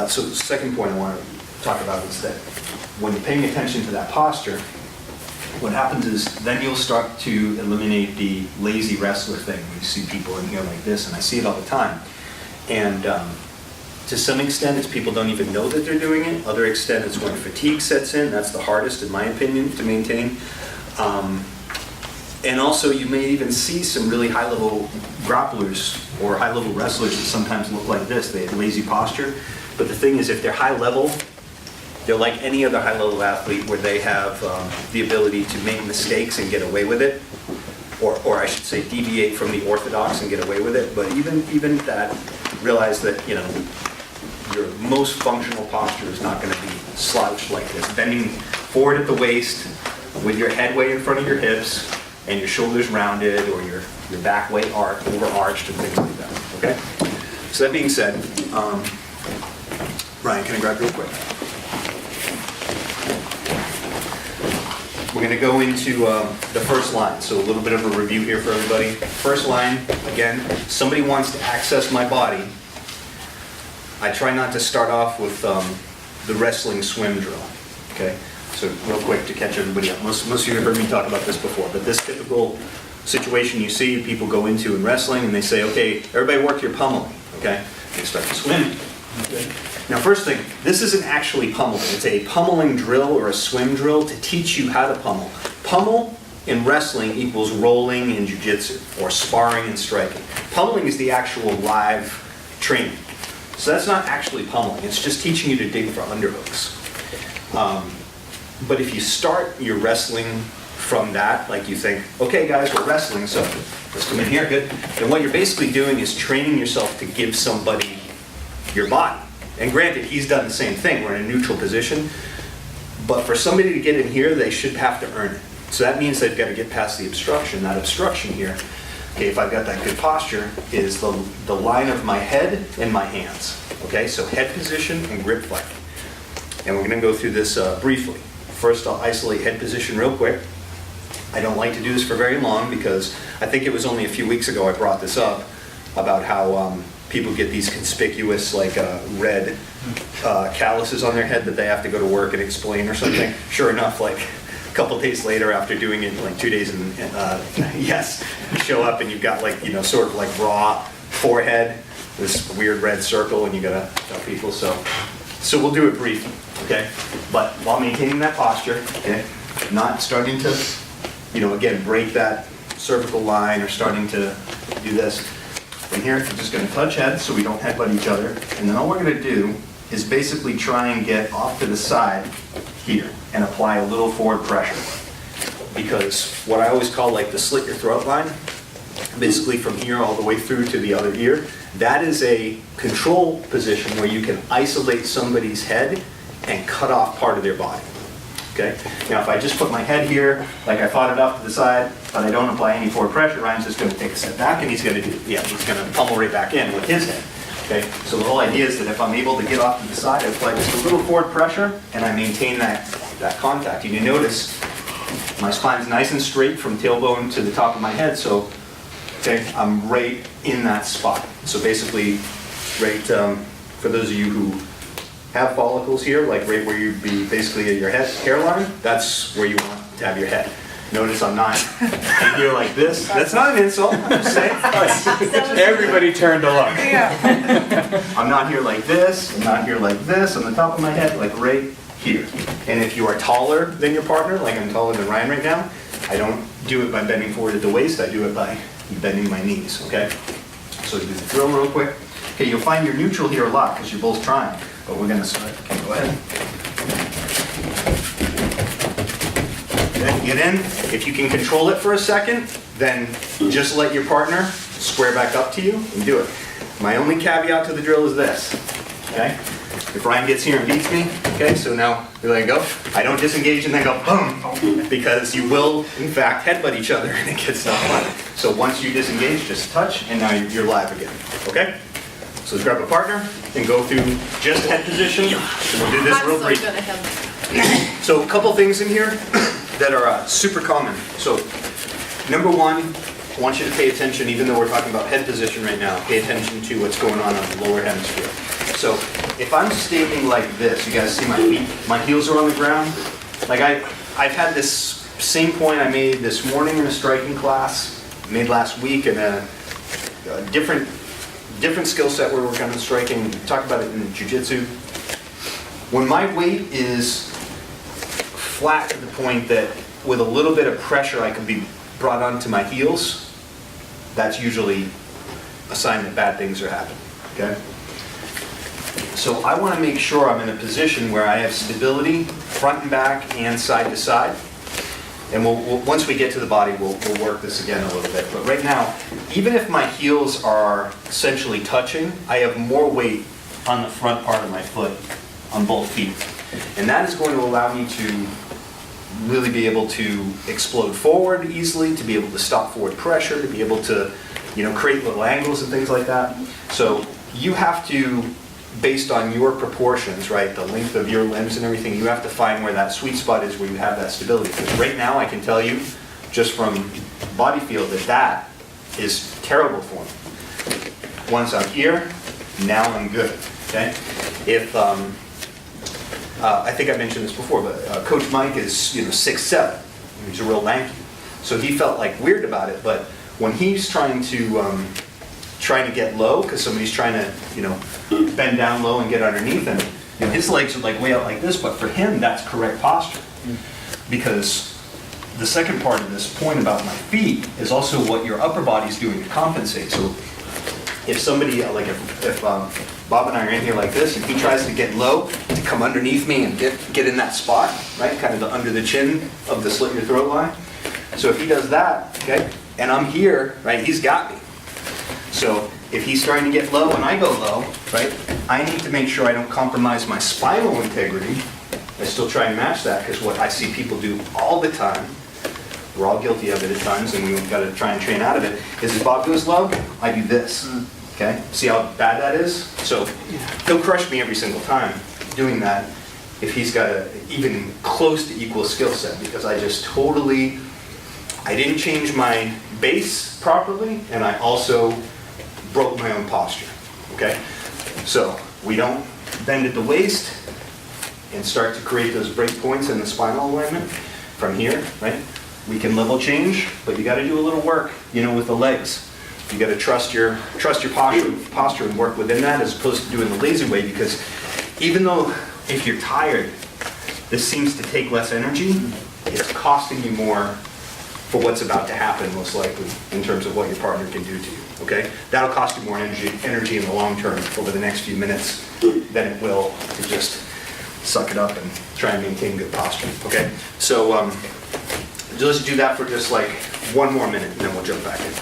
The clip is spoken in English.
So the second point I want to talk about is that when you're paying attention to that posture, what happens is then you'll start to eliminate the lazy wrestler thing. When you see people in here like this, and I see it all the time. And to some extent, it's people don't even know that they're doing it. Other extent, it's when fatigue sets in. That's the hardest, in my opinion, to maintain. And also, you may even see some really high-level grapplers or high-level wrestlers that sometimes look like this. They have lazy posture. But the thing is, if they're high-level, they're like any other high-level athlete where they have the ability to make mistakes and get away with it. Or I should say deviate from the orthodox and get away with it. But even that, realize that, you know, your most functional posture is not going to be slouched like this. Bending forward at the waist with your head way in front of your hips and your shoulders rounded or your back way overarched and things like that, okay? So that being said, Ryan, can I grab you real quick? We're going to go into the first line, so a little bit of a review here for everybody. First line, again, somebody wants to access my body. I try not to start off with the wrestling swim drill, okay? So real quick to catch everybody up. Most of you have heard me talk about this before, but this typical situation you see people go into in wrestling and they say, okay, everybody work your pummeling, okay? They start to swim. Okay. Now first thing, this isn't actually pummeling. It's a pummeling drill or a swim drill to teach you how to pummel. Pummel in wrestling equals rolling in Jiu-Jitsu or sparring and striking. Pummeling is the actual live training. So that's not actually pummeling. It's just teaching you to dig for underhooks. But if you start your wrestling from that, like you think, okay guys, we're wrestling, so let's come in here, good. Then what you're basically doing is training yourself to give somebody your body. And granted, he's done the same thing. We're in a neutral position. But for somebody to get in here, they should have to earn it. So that means they've got to get past the obstruction. That obstruction here, okay, if I've got that good posture, is the line of my head and my hands. Okay, so head position and grip fight. And we're going to go through this briefly. First, I'll isolate head position real quick. I don't like to do this for very long because I think it was only a few weeks ago I brought this up about how people get these conspicuous like red calluses on their head that they have to go to work and explain or something. Sure enough, like a couple days later after doing it, like 2 days, and yes, you show up and you've got like, you know, sort of like raw forehead, this weird red circle, and you gotta tell people. So we'll do it briefly, okay? But while maintaining that posture, okay, not starting to, you know, again, break that cervical line or starting to do this. From here, we're just going to touch heads so we don't headbutt each other. And then all we're going to do is basically try and get off to the side here and apply a little forward pressure. Because what I always call like the slit your throat line, basically from here all the way through to the other ear, that is a control position where you can isolate somebody's head and cut off part of their body. Okay? Now if I just put my head here, like I fought it off to the side, but I don't apply any forward pressure, Ryan's just going to take a step back and he's going to do, yeah, he's going to pummel right back in with his head. Okay? So the whole idea is that if I'm able to get off to the side, I apply just a little forward pressure and I maintain that contact. And you notice my spine's nice and straight from tailbone to the top of my head, so okay, I'm right in that spot. So basically, right, for those of you who have follicles here, like right where you'd be basically at your hairline, that's where you want to have your head. Notice I'm not here like this. That's not an insult, I'm just saying. Everybody turned to look. I'm not here like this, I'm not here like this, on the top of my head, like right here. And if you are taller than your partner, like I'm taller than Ryan right now, I don't do it by bending forward at the waist, I do it by bending my knees, okay? So do the drill real quick. Okay, you'll find your neutral here a lot because you're both trying, but we're gonna start. Okay, go ahead. Then get in. If you can control it for a second, then just let your partner square back up to you and do it. My only caveat to the drill is this, okay? If Ryan gets here and beats me, okay, so now we let it go. I don't disengage and then go boom, because you will, in fact, headbutt each other and it gets not fun. So once you disengage, just touch, and now you're live again, okay? So grab a partner and go through just head position, and we'll do this real brief. So a couple things in here that are super common. So number one, I want you to pay attention, even though we're talking about head position right now, pay attention to what's going on the lower hemisphere. So if I'm standing like this, you guys see my feet, my heels are on the ground. Like I've had this same point I made this morning in a striking class, made last week in a different skill set we're working on striking. We talked about it in Jiu-Jitsu. When my weight is flat to the point that with a little bit of pressure I can be brought onto my heels, that's usually a sign that bad things are happening, okay? So I want to make sure I'm in a position where I have stability front and back and side to side. And once we get to the body, we'll work this again a little bit. But right now, even if my heels are essentially touching, I have more weight on the front part of my foot on both feet. And that is going to allow me to really be able to explode forward easily, to be able to stop forward pressure, to be able to, create little angles and things like that. So you have to, based on your proportions, right, the length of your limbs and everything, you have to find where that sweet spot is where you have that stability. Because right now I can tell you, just from body feel, that is terrible for me. Once I'm here, now I'm good, okay? If, I think I mentioned this before, but Coach Mike is 6'7". He's a real lanky. So he felt like weird about it, but when he's trying to get low, because somebody's trying to, bend down low and get underneath him, his legs are like way out like this, but for him, that's correct posture. Because the second part of this point about my feet is also what your upper body's doing to compensate. So if somebody, like if Bob and I are in here like this, and he tries to get low, to come underneath me and get in that spot, right, kind of the under the chin of the slit your throat line. So if he does that, okay, and I'm here, right, he's got me. So if he's starting to get low and I go low, right, I need to make sure I don't compromise my spinal integrity. I still try and match that, because what I see people do all the time, we're all guilty of it at times, and we've got to try and train out of it, is if Bob goes low, I do this, okay? See how bad that is? So he'll crush me every single time doing that if he's got a even close to equal skill set, because I just totally, I didn't change my base properly, and I also broke my own posture, okay? So we don't bend at the waist and start to create those break points in the spinal alignment from here, right? We can level change, but you got to do a little work, with the legs. You got to trust your posture and work within that, as opposed to doing the lazy way, because even though if you're tired, this seems to take less energy, it's costing you more for what's about to happen, most likely, in terms of what your partner can do to you, okay? That'll cost you more energy in the long term over the next few minutes than it will to just suck it up and try and maintain good posture, okay? So let's do that for just like one more minute, and then we'll jump back in.